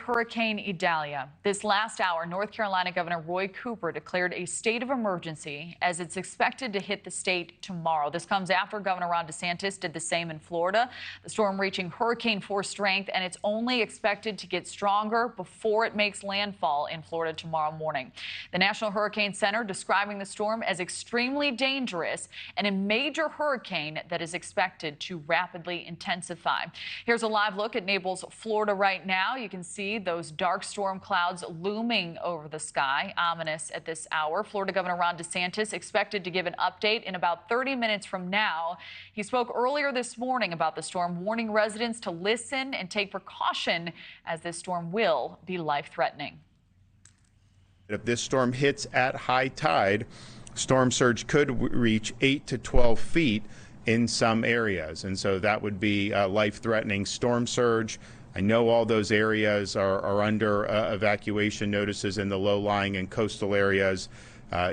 Hurricane Idalia. This last hour, North Carolina Governor Roy Cooper declared a state of emergency as it's expected to hit the state tomorrow. This comes after Governor Ron DeSantis did the same in Florida. The storm reaching hurricane force strength, and it's only expected to get stronger before it makes landfall in Florida tomorrow morning. The National Hurricane Center describing the storm as extremely dangerous and a major hurricane that is expected to rapidly intensify. Here's a live look at Naples, Florida right now. You can see those dark storm clouds looming over the sky, ominous at this hour. Florida Governor Ron DeSantis expected to give an update in about 30 minutes from now. He spoke earlier this morning about the storm, warning residents to listen and take precaution as this storm will be life-threatening. If this storm hits at high tide, storm surge could reach 8 to 12 feet in some areas, and so that would be life-threatening storm surge. I know all those areas are under evacuation notices in the low-lying and coastal areas.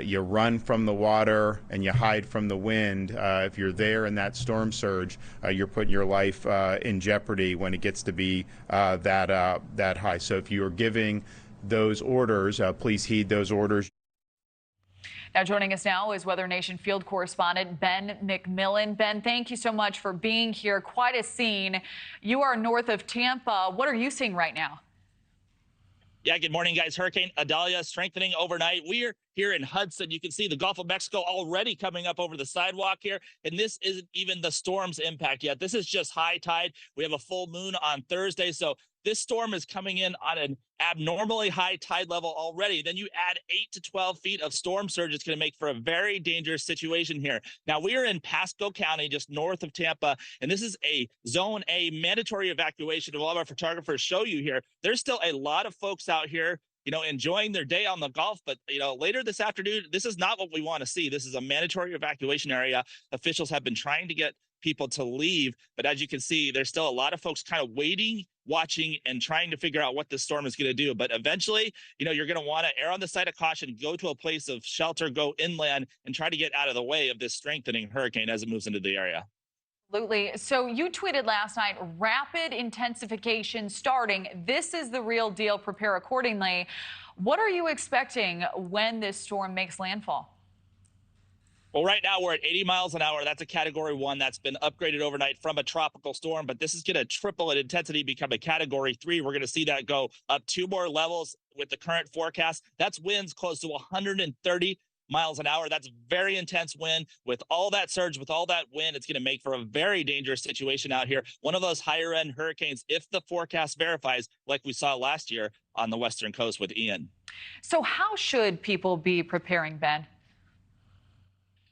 You run from the water and you hide from the wind. If you're there in that storm surge, you're putting your life in jeopardy when it gets to be that high. So if you're giving those orders, please heed those orders. Now joining us now is Weather Nation field correspondent Ben McMillan. Ben, thank you so much for being here. Quite a scene. You are north of Tampa. What are you seeing right now? Yeah, good morning, guys. Hurricane Idalia strengthening overnight. We're here in Hudson. You can see the Gulf of Mexico already coming up over the sidewalk here. And this isn't even the storm's impact yet. This is just high tide. We have a full moon on Thursday. So this storm is coming in on an abnormally high tide level already. Then you add 8 to 12 feet of storm surge. It's going to make for a very dangerous situation here. Now, we are in Pasco County, just north of Tampa, and this is a Zone A mandatory evacuation. All of our photographers show you here. There's still a lot of folks out here, enjoying their day on the Gulf. But, later this afternoon, this is not what we want to see. This is a mandatory evacuation area. Officials have been trying to get people to leave. But as you can see, there's still a lot of folks kind of waiting, watching, and trying to figure out what this storm is going to do. But eventually, you're going to want to err on the side of caution, go to a place of shelter, go inland, and try to get out of the way of this strengthening hurricane as it moves into the area. Absolutely. So you tweeted last night, rapid intensification starting. This is the real deal. Prepare accordingly. What are you expecting when this storm makes landfall? Well, right now we're at 80 miles an hour. That's a Category 1 that's been upgraded overnight from a tropical storm. But this is going to triple in intensity, become a Category 3. We're going to see that go up 2 more levels with the current forecast. That's winds close to 130 miles an hour. That's very intense wind. With all that surge, with all that wind, it's going to make for a very dangerous situation out here. One of those higher end hurricanes, if the forecast verifies, like we saw last year on the western coast with Ian. So how should people be preparing, Ben?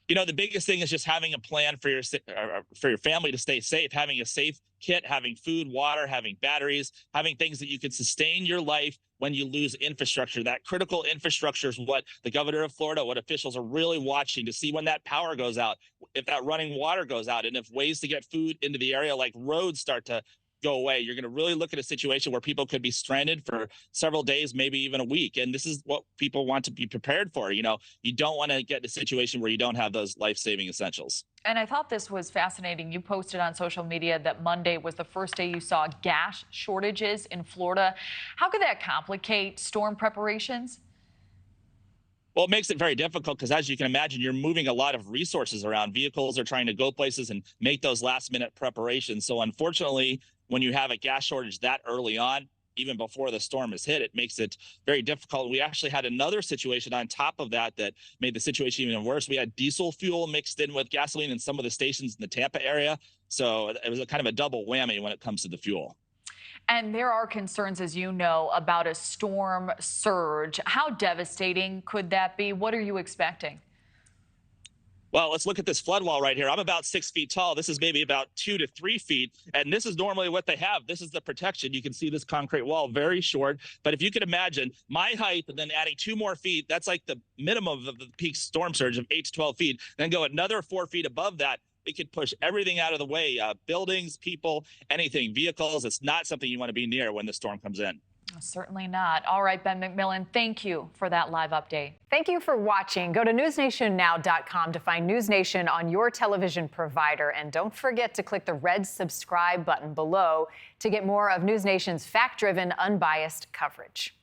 The biggest thing is just having a plan for your family to stay safe, having a safe kit, having food, water, having batteries, having things that you can sustain your life when you lose infrastructure. That critical infrastructure is what the governor of Florida, what officials are really watching to see when that power goes out, if that running water goes out, and if ways to get food into the area like roads start to go away. You're going to really look at a situation where people could be stranded for several days, maybe even a week. And this is what people want to be prepared for. You don't want to get in a situation where you don't have those life-saving essentials. And I thought this was fascinating. You posted on social media that Monday was the first day you saw gas shortages in Florida. How could that complicate storm preparations? Well, it makes it very difficult because, as you can imagine, you're moving a lot of resources around. Vehicles are trying to go places and make those last-minute preparations. So, unfortunately, when you have a gas shortage that early on, even before the storm has hit, it makes it very difficult. We actually had another situation on top of that made the situation even worse. We had diesel fuel mixed in with gasoline in some of the stations in the Tampa area. So it was a kind of a double whammy when it comes to the fuel. And there are concerns, as you know, about a storm surge. How devastating could that be? What are you expecting? Well, let's look at this flood wall right here. I'm about 6 feet tall. This is maybe about 2 to 3 feet. And this is normally what they have. This is the protection. You can see this concrete wall, very short. But if you could imagine my height and then adding 2 more feet, that's like the minimum of the peak storm surge of 8 to 12 feet. Then go another 4 feet above that. It could push everything out of the way. Buildings, people, anything, vehicles. It's not something you want to be near when the storm comes in. Certainly not. All right, Ben McMillan, thank you for that live update. Thank you for watching. Go to newsnationnow.com to find NewsNation on your television provider. And don't forget to click the red subscribe button below to get more of NewsNation's fact-driven, unbiased coverage.